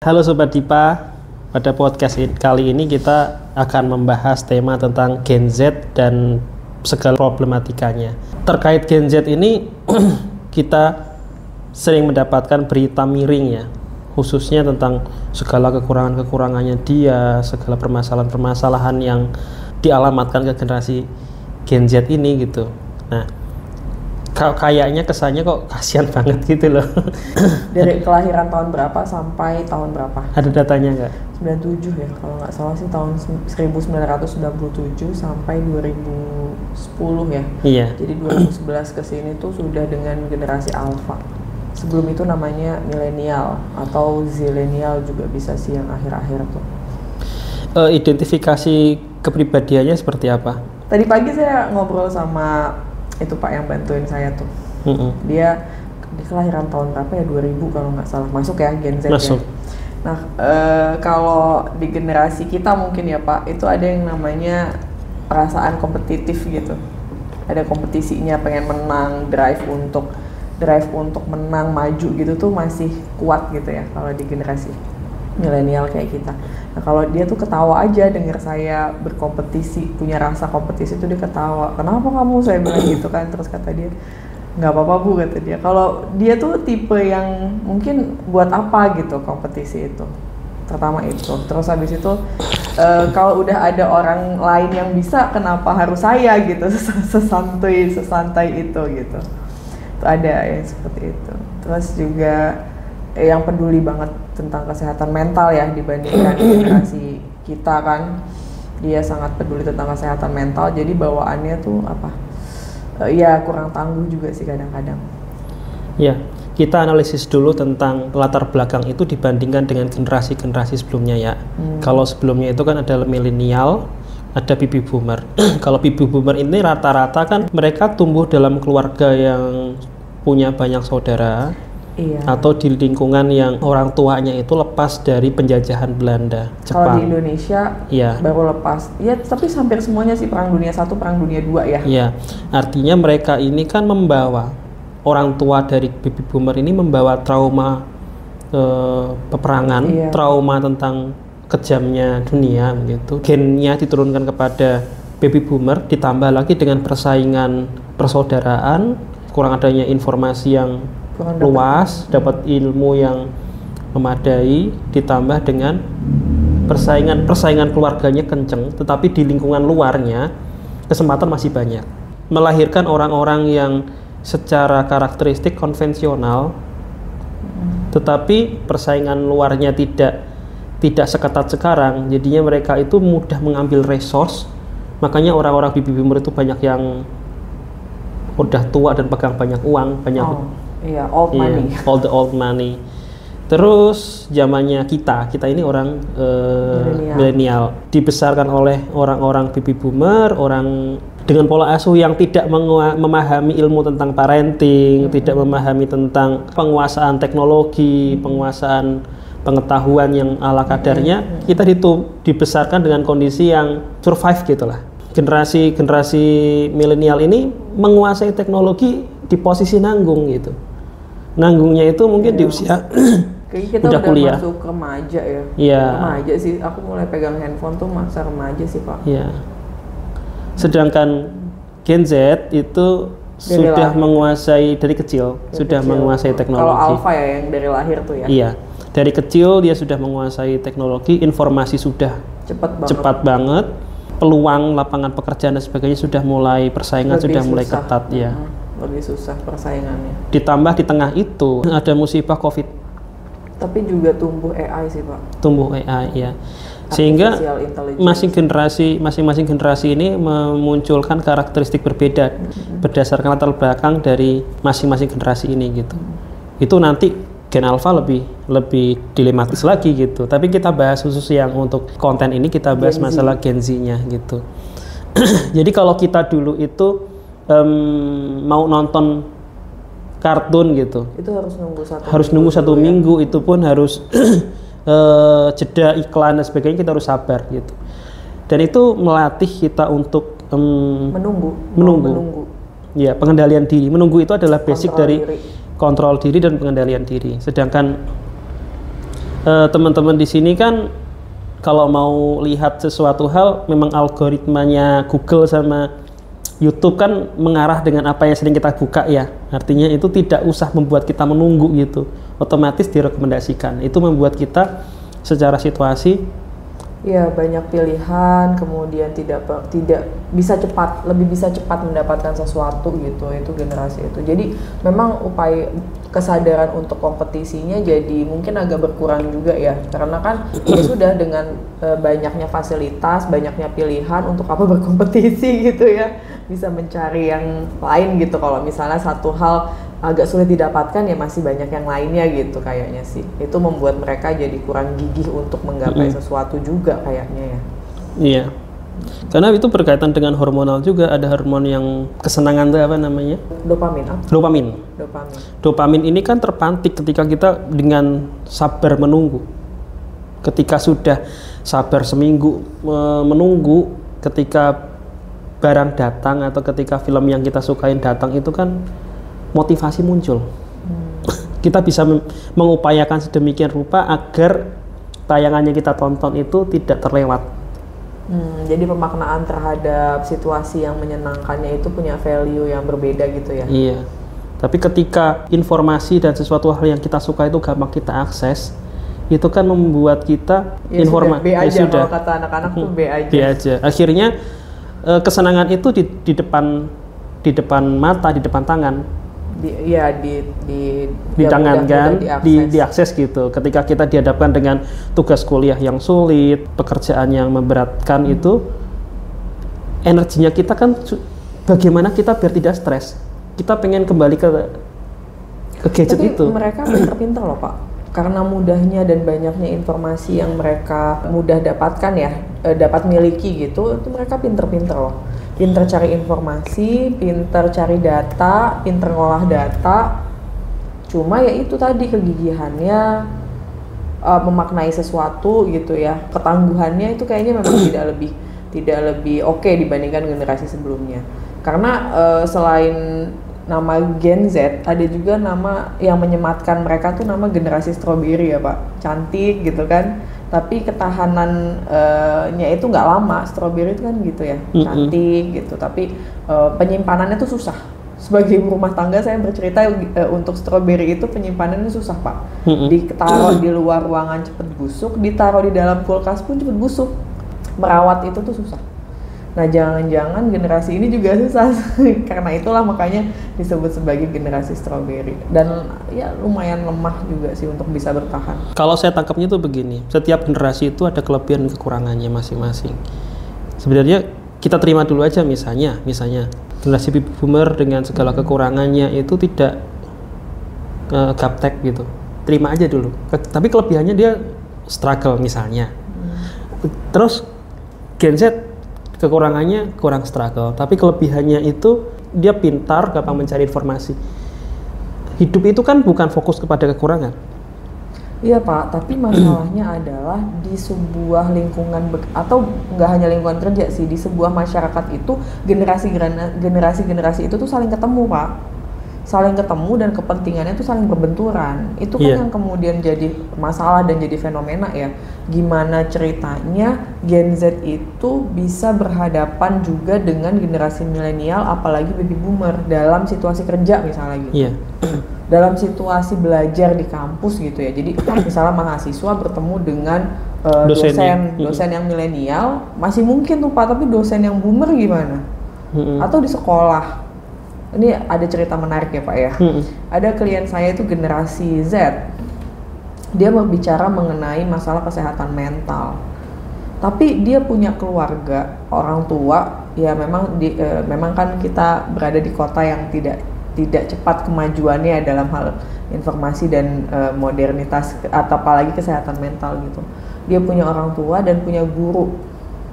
Halo Sobat Dipa, pada podcast kali ini kita akan membahas tema tentang Gen Z dan segala problematikanya. Terkait Gen Z ini, kita sering mendapatkan berita miring ya, khususnya tentang segala kekurangan-kekurangannya dia, segala permasalahan-permasalahan yang dialamatkan ke generasi Gen Z ini gitu. Nah, kayaknya kesannya kok kasihan banget gitu loh. Dari kelahiran tahun berapa sampai tahun berapa? Ada datanya nggak? 97 ya, kalau nggak salah sih tahun 1997 sampai 2010 ya. Iya. Jadi 2011 ke sini tuh sudah dengan generasi alpha. Sebelum itu namanya milenial atau zilenial juga bisa sih yang akhir-akhir tuh. Identifikasi kepribadiannya seperti apa? Tadi pagi saya ngobrol sama itu Pak yang bantuin saya tuh. Dia kelahiran tahun berapa ya, 2000 kalau nggak salah, masuk ya Gen Z Masuk. ya. Nah kalau di generasi kita mungkin ya Pak, itu ada yang namanya perasaan kompetitif gitu, ada kompetisinya, pengen menang, drive untuk menang, maju gitu tuh masih kuat gitu ya kalau di generasi milenial kayak kita. Nah kalau dia tuh ketawa aja denger saya berkompetisi, punya rasa kompetisi tuh dia ketawa. Kenapa kamu? Saya bilang gitu kan. Terus kata dia, nggak apa-apa Bu, kata dia. Kalau dia tuh tipe yang mungkin buat apa gitu kompetisi itu. Pertama itu. Terus habis itu kalau udah ada orang lain yang bisa, kenapa harus saya gitu? Sesantai itu gitu. Tuh ada yang seperti itu. Terus juga yang peduli banget tentang kesehatan mental ya, dibandingkan generasi kita kan, dia sangat peduli tentang kesehatan mental, jadi bawaannya tuh apa, ya kurang tangguh juga sih kadang-kadang. Ya, kita analisis dulu tentang latar belakang itu dibandingkan dengan generasi-generasi sebelumnya ya. Kalau sebelumnya itu kan ada milenial, ada baby boomer. Kalau baby boomer ini rata-rata kan mereka tumbuh dalam keluarga yang punya banyak saudara. Iya. Atau di lingkungan yang orang tuanya itu lepas dari penjajahan Belanda, Jepang. Kalau di Indonesia ya, baru lepas. Ya, tapi hampir semuanya sih Perang Dunia I, Perang Dunia II ya. Iya. Artinya mereka ini kan membawa, orang tua dari baby boomer ini membawa trauma peperangan, Iya. trauma tentang kejamnya dunia gitu. Gennya diturunkan kepada baby boomer, ditambah lagi dengan persaingan persaudaraan, kurang adanya informasi yang luas, dapat ilmu yang memadai, ditambah dengan persaingan keluarganya kenceng, tetapi di lingkungan luarnya kesempatan masih banyak, melahirkan orang-orang yang secara karakteristik konvensional, tetapi persaingan luarnya tidak seketat sekarang, jadinya mereka itu mudah mengambil resource. Makanya orang-orang baby boomer itu banyak yang udah tua dan pegang banyak uang, banyak Iya, old money. All the old money. Terus zamannya kita ini orang milenial, dibesarkan oleh orang-orang baby boomer, orang dengan pola asuh yang tidak memahami ilmu tentang parenting, tidak memahami tentang penguasaan teknologi, penguasaan pengetahuan yang ala kadarnya. Kita dibesarkan dengan kondisi yang survive gitulah. Generasi milenial ini menguasai teknologi di posisi nanggung gitu. Nanggungnya itu mungkin di usia kayaknya kita udah kuliah. masuk remaja ya. Iya. Remaja sih, aku mulai pegang handphone tuh masa remaja sih Pak. Iya. Sedangkan Gen Z itu dari sudah lahir. menguasai dari kecil, sudah menguasai teknologi. Kalau alpha ya yang dari lahir tuh ya. Iya. Dari kecil dia sudah menguasai teknologi, informasi sudah cepat banget. Peluang lapangan pekerjaan dan sebagainya sudah mulai, persaingan lebih sudah mulai susah. ketat ya. Lebih susah persaingannya. Ditambah di tengah itu ada musibah COVID. Tapi juga tumbuh AI sih Pak. Tumbuh AI ya. Sehingga masing-masing generasi ini memunculkan karakteristik berbeda berdasarkan latar belakang dari masing-masing generasi ini gitu. Itu nanti Gen Alpha lebih dilematis lagi gitu. Tapi kita bahas khusus yang untuk konten ini, kita bahas masalah Gen Z-nya gitu. Jadi kalau kita dulu itu mau nonton kartun gitu, itu harus nunggu satu minggu, itu pun harus jeda iklan dan sebagainya, kita harus sabar gitu. Dan itu melatih kita untuk menunggu. Ya, pengendalian diri. Menunggu itu adalah basic dari kontrol diri dan pengendalian diri. Sedangkan teman-teman di sini kan kalau mau lihat sesuatu hal, memang algoritmanya Google sama YouTube kan mengarah dengan apa yang sering kita buka ya. Artinya itu tidak usah membuat kita menunggu gitu. Otomatis direkomendasikan. Itu membuat kita secara situasi ya banyak pilihan, kemudian tidak bisa lebih bisa cepat mendapatkan sesuatu gitu. Itu generasi itu. Jadi memang upaya kesadaran untuk kompetisinya jadi mungkin agak berkurang juga ya. Karena kan ya sudah dengan banyaknya fasilitas, banyaknya pilihan, untuk apa berkompetisi gitu ya. Bisa mencari yang lain gitu. Kalau misalnya satu hal agak sulit didapatkan ya masih banyak yang lainnya gitu kayaknya sih. Itu membuat mereka jadi kurang gigih untuk menggapai sesuatu juga kayaknya ya. Iya. Karena itu berkaitan dengan hormonal juga. Ada hormon yang kesenangan tuh apa namanya? Dopamin. Dopamin. Dopamin ini kan terpantik ketika kita dengan sabar menunggu. Ketika sudah sabar seminggu menunggu, ketika barang datang atau ketika film yang kita sukain datang, itu kan motivasi muncul. Kita bisa mengupayakan sedemikian rupa agar tayangan yang kita tonton itu tidak terlewat. Jadi pemaknaan terhadap situasi yang menyenangkannya itu punya value yang berbeda gitu ya. Iya. Tapi ketika informasi dan sesuatu hal yang kita suka itu gampang kita akses, itu kan membuat kita informasi. B aja kalau kata anak-anak tuh B aja. B aja. Akhirnya kesenangan itu di depan mata, di depan tangan. Di tangan kan, diakses gitu. Ketika kita dihadapkan dengan tugas kuliah yang sulit, pekerjaan yang memberatkan, itu energinya kita kan bagaimana kita biar tidak stres. Kita pengen kembali ke gadget. Tapi itu. Mereka pinter-pinter loh Pak, karena mudahnya dan banyaknya informasi yang mereka mudah dapatkan ya, dapat miliki gitu. Itu mereka pinter-pinter loh. Pinter cari informasi, pinter cari data, pinter ngolah data. Cuma ya itu tadi kegigihannya memaknai sesuatu gitu ya. Ketangguhannya itu kayaknya memang tidak lebih oke dibandingkan generasi sebelumnya. Karena selain nama Gen Z, ada juga nama yang menyematkan mereka tuh nama generasi strawberry ya Pak. Cantik gitu kan. Tapi ketahanannya itu nggak lama. Strawberry itu kan gitu ya, cantik gitu. Tapi penyimpanannya tuh susah. Sebagai ibu rumah tangga saya bercerita untuk strawberry itu penyimpanannya susah Pak. Ditaruh di luar ruangan cepet busuk, ditaruh di dalam kulkas pun cepet busuk. Merawat itu tuh susah. Nah jangan-jangan generasi ini juga susah. Karena itulah makanya disebut sebagai generasi strawberry. Dan ya lumayan lemah juga sih untuk bisa bertahan. Kalau saya tangkapnya tuh begini, setiap generasi itu ada kelebihan dan kekurangannya masing-masing. Sebenarnya kita terima dulu aja misalnya generasi baby boomer dengan segala kekurangannya itu tidak gaptek gitu. Terima aja dulu. Tapi kelebihannya dia struggle misalnya. Terus Gen Z kekurangannya kurang struggle, tapi kelebihannya itu dia pintar, gampang mencari informasi. Hidup itu kan bukan fokus kepada kekurangan. Iya Pak, tapi masalahnya adalah di sebuah lingkungan atau nggak hanya lingkungan kerja sih, di sebuah masyarakat itu generasi itu tuh saling ketemu Pak. Saling ketemu dan kepentingannya itu saling berbenturan. Itu kan yang kemudian jadi masalah dan jadi fenomena ya. Gimana ceritanya Gen Z itu bisa berhadapan juga dengan generasi milenial, apalagi baby boomer dalam situasi kerja misalnya gitu. Dalam situasi belajar di kampus gitu ya. Jadi misalnya mahasiswa bertemu dengan dosen yang milenial, masih mungkin tuh Pak, tapi dosen yang boomer gimana? Atau di sekolah. Ini ada cerita menarik ya Pak ya. Ada klien saya itu generasi Z. Dia berbicara mengenai masalah kesehatan mental. Tapi dia punya keluarga, orang tua. Ya memang kan kita berada di kota yang tidak cepat kemajuannya dalam hal informasi dan modernitas atau apalagi kesehatan mental gitu. Dia punya orang tua dan punya guru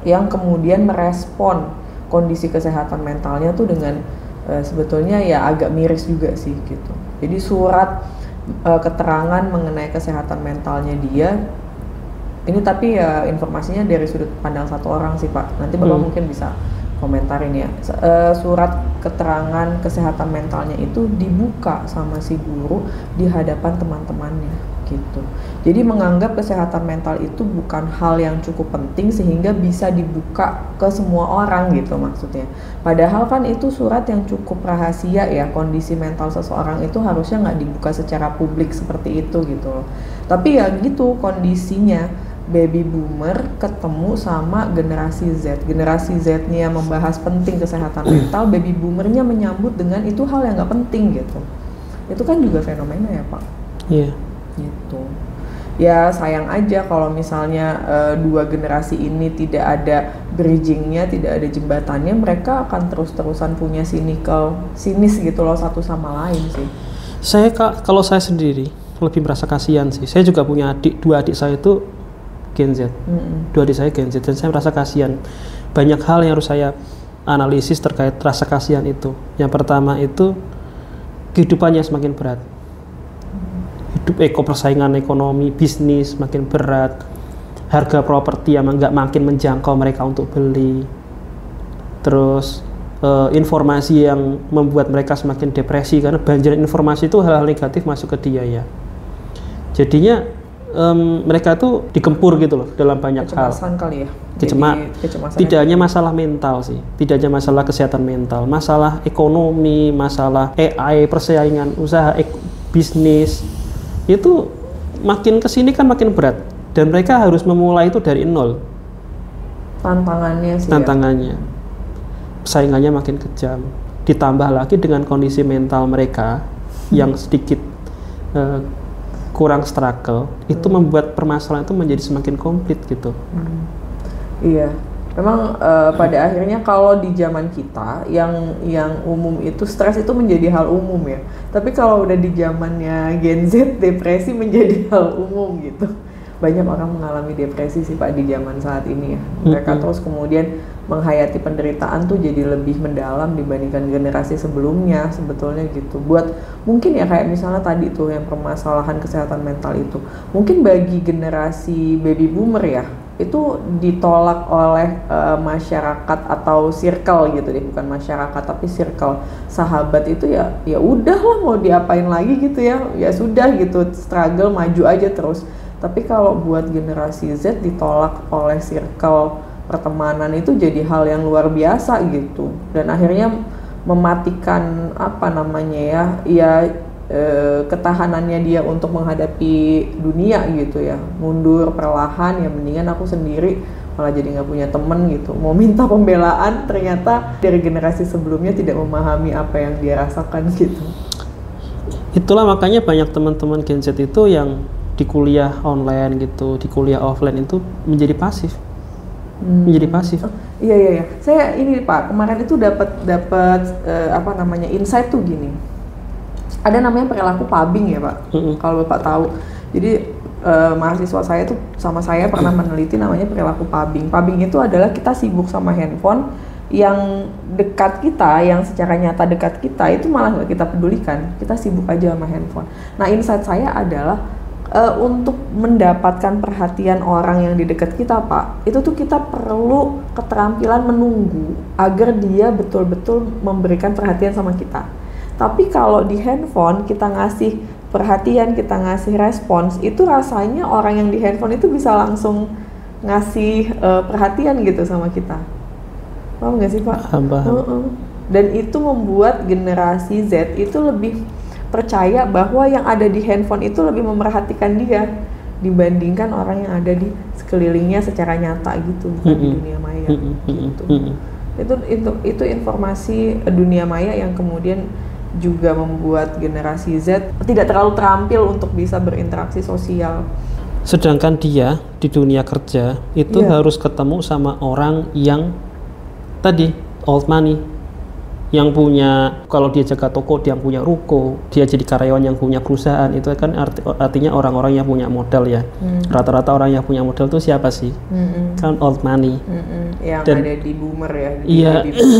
yang kemudian merespon kondisi kesehatan mentalnya tuh dengan sebetulnya ya agak miris juga sih gitu. Jadi surat keterangan mengenai kesehatan mentalnya dia ini, tapi ya informasinya dari sudut pandang satu orang sih Pak. Nanti Bapak mungkin bisa komentarin ya. Surat keterangan kesehatan mentalnya itu dibuka sama si guru di hadapan teman-temannya gitu. Jadi menganggap kesehatan mental itu bukan hal yang cukup penting sehingga bisa dibuka ke semua orang gitu maksudnya. Padahal kan itu surat yang cukup rahasia ya, kondisi mental seseorang itu harusnya nggak dibuka secara publik seperti itu gitu loh. Tapi ya gitu kondisinya, baby boomer ketemu sama generasi Z. Generasi Z-nya membahas penting kesehatan mental, baby boomernya menyambut dengan itu hal yang nggak penting gitu. Itu kan juga fenomena ya Pak. Iya. Gitu. Ya sayang aja kalau misalnya dua generasi ini tidak ada bridgingnya, tidak ada jembatannya, mereka akan terus-terusan punya sinis gitu loh satu sama lain sih. Kalau saya sendiri lebih merasa kasihan sih. Saya juga punya dua adik saya itu Gen Z. Dua adik saya Gen Z dan saya merasa kasihan. Banyak hal yang harus saya analisis terkait rasa kasihan itu. Yang pertama itu kehidupannya semakin berat. Persaingan ekonomi, bisnis makin berat. Harga properti yang nggak makin menjangkau mereka untuk beli. Terus informasi yang membuat mereka semakin depresi karena banjir informasi itu hal-hal negatif masuk ke dia ya. Jadinya mereka tuh dikempur gitu loh dalam banyak kecemasan hal. Kali ya. Kecemasan tidak hanya masalah mental sih, tidak hanya masalah kesehatan mental, masalah ekonomi, masalah AI, persaingan usaha, bisnis itu makin kesini kan makin berat dan mereka harus memulai itu dari nol. Tantangannya sih. Tantangannya, persaingannya makin kejam. Ditambah lagi dengan kondisi mental mereka yang sedikit kurang struggle, itu membuat permasalahan itu menjadi semakin komplit gitu. Iya, memang pada akhirnya kalau di zaman kita yang umum itu stres itu menjadi hal umum ya. Tapi kalau udah di zamannya Gen Z, depresi menjadi hal umum gitu. Banyak orang mengalami depresi sih Pak di zaman saat ini ya. Mereka terus kemudian menghayati penderitaan tuh jadi lebih mendalam dibandingkan generasi sebelumnya sebetulnya gitu. Buat mungkin ya kayak misalnya tadi tuh yang permasalahan kesehatan mental itu, mungkin bagi generasi baby boomer ya itu ditolak oleh masyarakat atau circle gitu deh, bukan masyarakat tapi circle sahabat itu ya udahlah mau diapain lagi gitu ya sudah gitu, struggle maju aja terus. Tapi kalau buat generasi Z ditolak oleh circle pertemanan itu jadi hal yang luar biasa gitu, dan akhirnya mematikan apa namanya ketahanannya dia untuk menghadapi dunia gitu ya, mundur perlahan ya, mendingan aku sendiri, malah jadi nggak punya temen gitu, mau minta pembelaan ternyata dari generasi sebelumnya tidak memahami apa yang dia rasakan gitu. Itulah makanya banyak teman-teman Gen Z itu yang di kuliah online gitu, di kuliah offline itu menjadi pasif. Menjadi pasif. Iya. Saya ini Pak, kemarin itu dapat insight tuh gini. Ada namanya perilaku pubbing ya Pak. Kalau Bapak tahu. Jadi mahasiswa saya tuh sama saya pernah meneliti namanya perilaku pubbing. Pubbing itu adalah kita sibuk sama handphone, yang dekat kita, yang secara nyata dekat kita itu malah nggak kita pedulikan. Kita sibuk aja sama handphone. Nah, insight saya adalah untuk mendapatkan perhatian orang yang di dekat kita Pak, itu tuh kita perlu keterampilan menunggu agar dia betul-betul memberikan perhatian sama kita. Tapi kalau di handphone kita ngasih perhatian, kita ngasih respons, itu rasanya orang yang di handphone itu bisa langsung ngasih perhatian gitu sama kita. Paham nggak sih Pak? Paham. Dan itu membuat generasi Z itu lebih percaya bahwa yang ada di handphone itu lebih memerhatikan dia dibandingkan orang yang ada di sekelilingnya secara nyata gitu, bukan di dunia maya gitu. Itu informasi dunia maya yang kemudian juga membuat generasi Z tidak terlalu terampil untuk bisa berinteraksi sosial. Sedangkan dia di dunia kerja itu harus ketemu sama orang yang tadi old money, yang punya, kalau dia jaga toko dia punya ruko, dia jadi karyawan yang punya perusahaan, itu kan artinya orang-orang yang punya modal ya. Rata-rata orang yang punya modal itu siapa sih? Kan old money. Yang dan ada di boomer ya. Iya,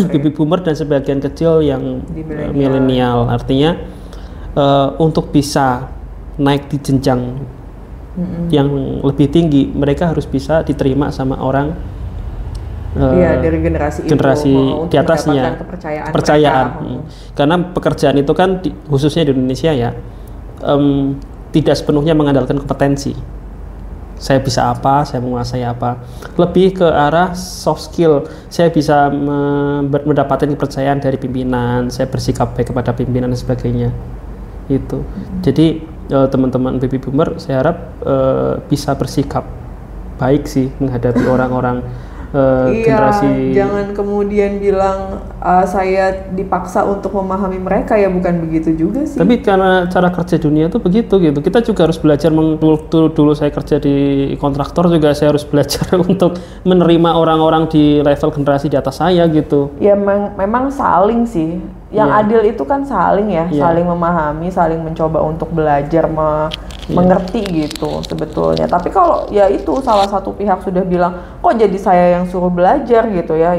baby boomer dan sebagian kecil yang milenial. Artinya untuk bisa naik di jenjang yang lebih tinggi, mereka harus bisa diterima sama orang dari generasi di atasnya, kepercayaan. Karena pekerjaan itu kan khususnya di Indonesia ya, tidak sepenuhnya mengandalkan kompetensi. Saya bisa apa, saya menguasai apa. Lebih ke arah soft skill. Saya bisa mendapatkan kepercayaan dari pimpinan, saya bersikap baik kepada pimpinan dan sebagainya. Itu. Jadi teman-teman baby boomer saya harap bisa bersikap baik sih menghadapi orang-orang generasi. Jangan kemudian bilang saya dipaksa untuk memahami mereka, ya bukan begitu juga sih. Tapi karena cara kerja dunia itu begitu gitu. Kita juga harus belajar dulu saya kerja di kontraktor juga saya harus belajar untuk menerima orang-orang di level generasi di atas saya gitu. Ya memang saling sih. Yang adil itu kan saling ya, saling memahami, saling mencoba untuk belajar mengerti gitu sebetulnya. Tapi kalau ya itu salah satu pihak sudah bilang kok jadi saya yang suruh belajar gitu ya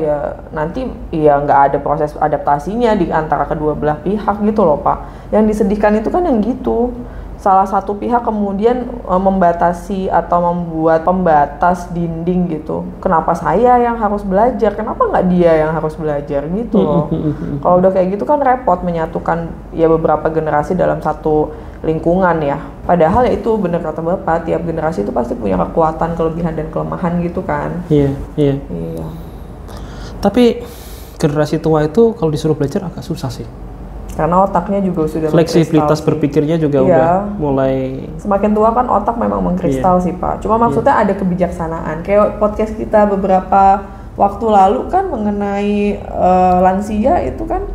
nanti ya nggak ada proses adaptasinya di antara kedua belah pihak gitu loh Pak. Yang disedihkan itu kan yang gitu. Salah satu pihak kemudian membatasi atau membuat pembatas dinding gitu. Kenapa saya yang harus belajar? Kenapa nggak dia yang harus belajar gitu loh? Kalau udah kayak gitu kan repot menyatukan ya beberapa generasi dalam satu lingkungan ya. Padahal ya itu benar kata Bapak, tiap generasi itu pasti punya kekuatan, kelebihan dan kelemahan gitu kan. Iya. Tapi generasi tua itu kalau disuruh belajar agak susah sih. Karena otaknya juga sudah fleksibilitas berpikirnya juga udah mulai. Semakin tua kan otak memang mengkristal sih Pak. Cuma maksudnya ada kebijaksanaan. Kayak podcast kita beberapa waktu lalu kan mengenai lansia itu kan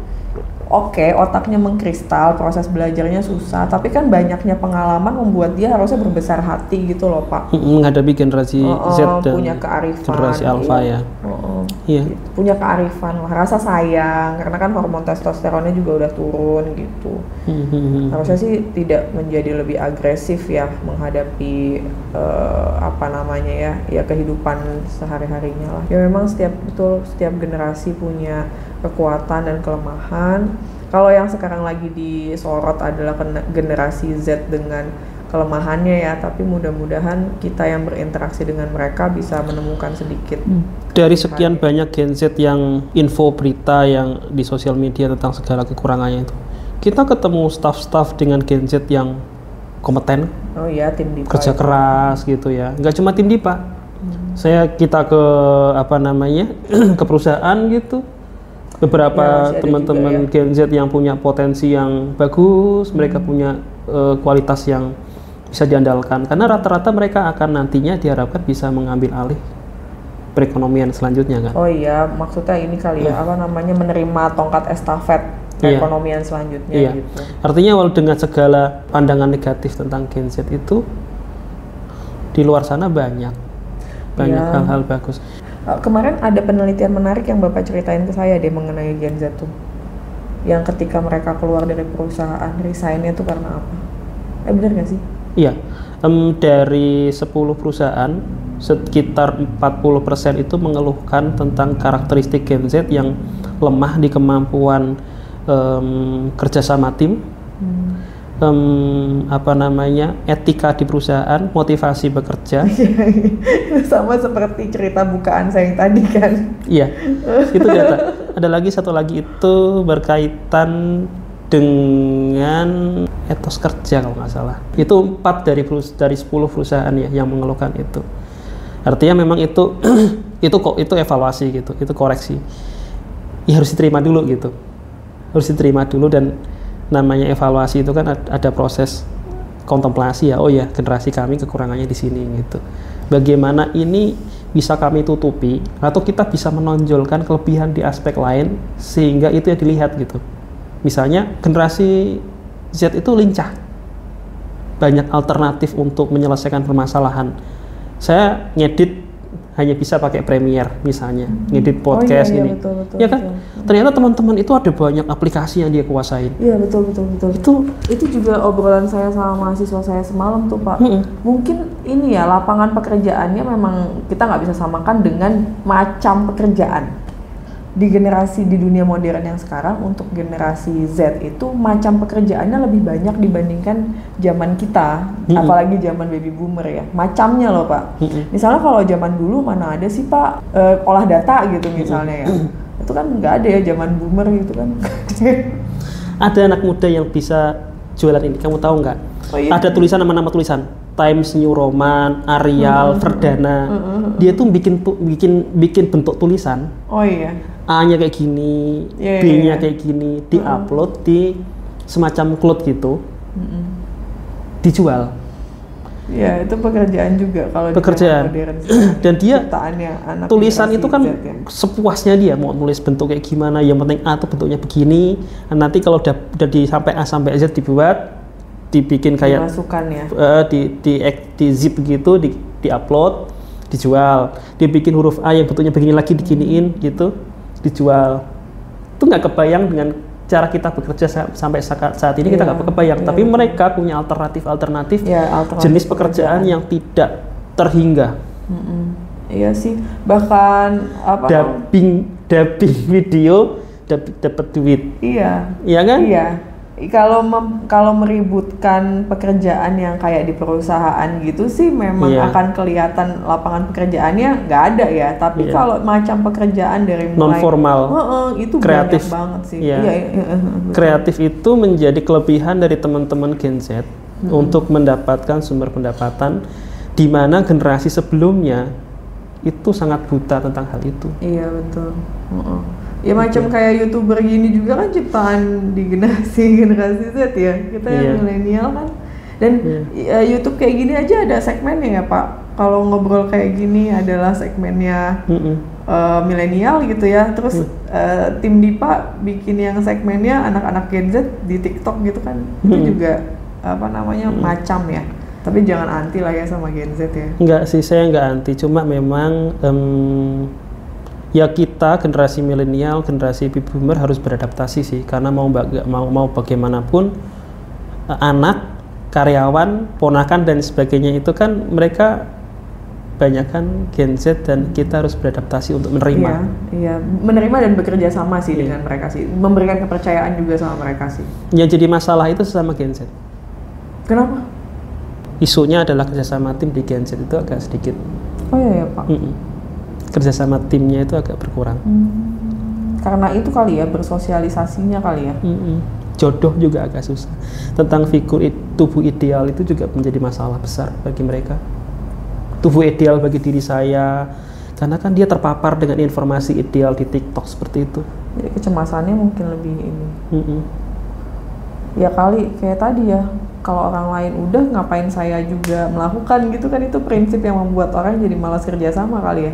oke, otaknya mengkristal, proses belajarnya susah, tapi kan banyaknya pengalaman membuat dia harusnya berbesar hati gitu loh Pak. Menghadapi generasi Z dan punya kearifan, generasi Alpha ya. Gitu. Punya kearifan lah, rasa sayang, karena kan hormon testosteronnya juga udah turun gitu. Harusnya sih tidak menjadi lebih agresif ya menghadapi ya kehidupan sehari-harinya lah. Ya memang setiap generasi punya kekuatan dan kelemahan. Kalau yang sekarang lagi disorot adalah generasi Z dengan kelemahannya ya, tapi mudah-mudahan kita yang berinteraksi dengan mereka bisa menemukan sedikit. Dari sekian banyak Gen Z yang info berita yang di sosial media tentang segala kekurangannya itu, kita ketemu staff-staff dengan Gen Z yang kompeten, tim DIPA kerja keras gitu ya. Nggak cuma tim DIPA, kita ke ke perusahaan gitu. Beberapa teman-teman Gen Z yang punya potensi yang bagus, mereka punya kualitas yang bisa diandalkan. Karena rata-rata mereka akan nantinya diharapkan bisa mengambil alih perekonomian selanjutnya kan. Maksudnya ini kali ya, menerima tongkat estafet perekonomian selanjutnya gitu. Artinya dengan segala pandangan negatif tentang Gen Z itu, di luar sana banyak hal-hal bagus. Kemarin ada penelitian menarik yang Bapak ceritain ke saya deh mengenai Gen Z tuh. Yang ketika mereka keluar dari perusahaan, resign-nya tuh karena apa? Bener gak sih? Iya, dari 10 perusahaan, sekitar 40% itu mengeluhkan tentang karakteristik Gen Z yang lemah di kemampuan kerjasama tim, etika di perusahaan, motivasi bekerja. Sama seperti cerita bukaan saya yang tadi kan. Iya, itu data. Ada lagi satu lagi itu berkaitan dengan etos kerja kalau nggak salah. Itu 4 dari 10 perusahaan ya yang mengeluhkan itu. Artinya memang itu itu evaluasi gitu, itu koreksi. Ya harus diterima dulu gitu. Harus diterima dulu, dan namanya evaluasi itu kan ada proses kontemplasi ya. Generasi kami kekurangannya di sini gitu. Bagaimana ini bisa kami tutupi atau kita bisa menonjolkan kelebihan di aspek lain sehingga itu yang dilihat gitu. Misalnya generasi Z itu lincah, banyak alternatif untuk menyelesaikan permasalahan. Saya ngedit hanya bisa pakai Premiere misalnya, ngedit podcast ini. Betul, ya kan? Betul. Ternyata teman-teman itu ada banyak aplikasi yang dia kuasain. Iya betul. Itu juga obrolan saya sama mahasiswa saya semalam tuh Pak. Mungkin ini ya, lapangan pekerjaannya memang kita nggak bisa samakan dengan macam pekerjaan. Di dunia modern yang sekarang, untuk generasi Z itu macam pekerjaannya lebih banyak dibandingkan zaman kita, apalagi zaman baby boomer ya. Macamnya loh Pak. Misalnya kalau zaman dulu mana ada sih Pak olah data gitu misalnya ya. Itu kan nggak ada ya zaman boomer gitu kan. Ada anak muda yang bisa jualan ini, kamu tahu nggak? Ada tulisan nama-nama tulisan Times New Roman, Arial, Verdana. Dia tuh bikin bentuk tulisan. Oh iya. A-nya kayak gini, B-nya kayak gini, diupload di semacam cloud gitu, dijual. Ya, itu pekerjaan juga kalau pekerjaan. Di modern. Dan dia tulisan itu kan sepuasnya dia mau nulis bentuk kayak gimana, yang penting A itu bentuknya begini. Nanti kalau udah sampai A sampai Z dibikin kayak dimasukkan ya. Di zip gitu, di upload, dijual. Dia bikin huruf A yang bentuknya begini lagi diginiin gitu, dijual. Itu nggak kebayang dengan cara kita bekerja sampai saat ini, kita nggak kebayang. Tapi mereka punya alternatif jenis pekerjaan yang tidak terhingga. Iya sih, bahkan dubbing video dapat duit. Iya kan? Iya. Kalau meributkan pekerjaan yang kayak di perusahaan gitu sih memang akan kelihatan lapangan pekerjaannya nggak ada ya. Tapi kalau macam pekerjaan dari mulai non formal, itu kreatif banyak banget sih. Kreatif itu menjadi kelebihan dari teman-teman Gen Z untuk mendapatkan sumber pendapatan, di mana generasi sebelumnya itu sangat buta tentang hal itu. Iya betul. Ya macam kayak YouTuber gini juga kan ciptaan di generasi Z ya, kita yang milenial kan. Dan YouTube kayak gini aja ada segmennya ya Pak. Kalau ngobrol kayak gini adalah segmennya milenial gitu ya. Terus tim Dipa bikin yang segmennya anak-anak Gen Z di TikTok gitu kan. Itu juga macam ya. Tapi jangan anti lah ya sama Gen Z ya. Enggak sih, saya enggak anti. Cuma memang ya kita generasi milenial, generasi baby boomer harus beradaptasi sih, karena mau bagaimanapun anak, karyawan, ponakan dan sebagainya itu kan mereka banyak kan Gen Z, dan kita harus beradaptasi untuk menerima. Iya, menerima dan bekerja sama sih dengan mereka sih, memberikan kepercayaan juga sama mereka sih. Yang jadi masalah itu sesama Gen Z. Kenapa? Isunya adalah kerjasama tim di Gen Z itu agak sedikit. Oh iya Pak. Kerjasama timnya itu agak berkurang. Karena itu kali ya, bersosialisasinya kali ya. Jodoh juga agak susah. Tentang figur tubuh ideal itu juga menjadi masalah besar bagi mereka. Tubuh ideal bagi diri saya, karena kan dia terpapar dengan informasi ideal di TikTok seperti itu. Jadi kecemasannya mungkin lebih ini. Ya kali kayak tadi ya, kalau orang lain udah ngapain saya juga melakukan gitu kan, itu prinsip yang membuat orang jadi malas kerja sama kali ya.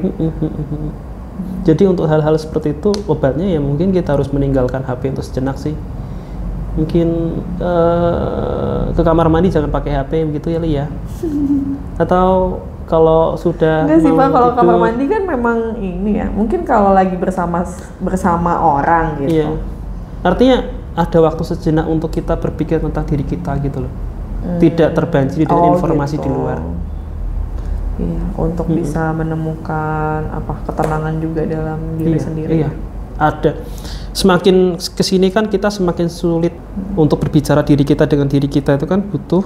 Jadi untuk hal-hal seperti itu obatnya ya mungkin kita harus meninggalkan HP untuk sejenak sih. Mungkin ke kamar mandi jangan pakai HP begitu ya Li ya. Atau kalau sudah enggak sih Pak, kalau kamar mandi kan memang ini ya, mungkin kalau lagi bersama orang gitu. Iya. Artinya ada waktu sejenak untuk kita berpikir tentang diri kita gitu loh. Tidak terbanjiri dengan informasi di luar. Iya, untuk bisa menemukan ketenangan juga dalam diri sendiri. Iya, ada. Semakin kesini kan kita semakin sulit untuk berbicara diri kita dengan diri kita, itu kan butuh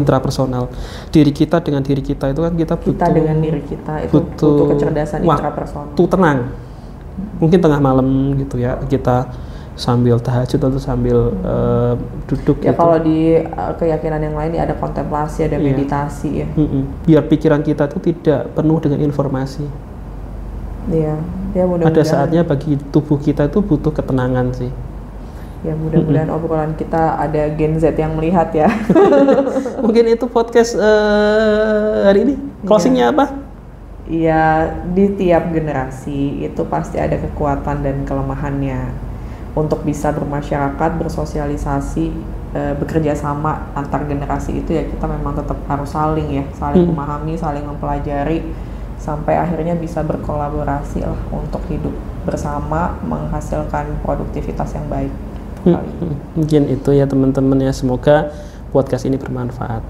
intrapersonal. Diri kita dengan diri kita itu kan kita dengan diri kita itu butuh kecerdasan intrapersonal. Waktu tenang. Mungkin tengah malam gitu ya, kita sambil tahajud atau sambil duduk ya gitu. Kalau di keyakinan yang lain ada kontemplasi, ada meditasi ya. Biar pikiran kita itu tidak penuh dengan informasi. Iya, ya mudah-mudahan. Ada saatnya bagi tubuh kita itu butuh ketenangan sih. Ya mudah-mudahan obrolan kita ada Gen Z yang melihat ya. Mungkin itu podcast hari ini. Closingnya apa? Iya, di tiap generasi itu pasti ada kekuatan dan kelemahannya. Untuk bisa bermasyarakat, bersosialisasi, bekerja sama antar generasi itu ya kita memang tetap harus saling memahami, saling mempelajari, sampai akhirnya bisa berkolaborasi lah untuk hidup bersama, menghasilkan produktivitas yang baik. Mungkin itu ya teman-teman ya, semoga podcast ini bermanfaat.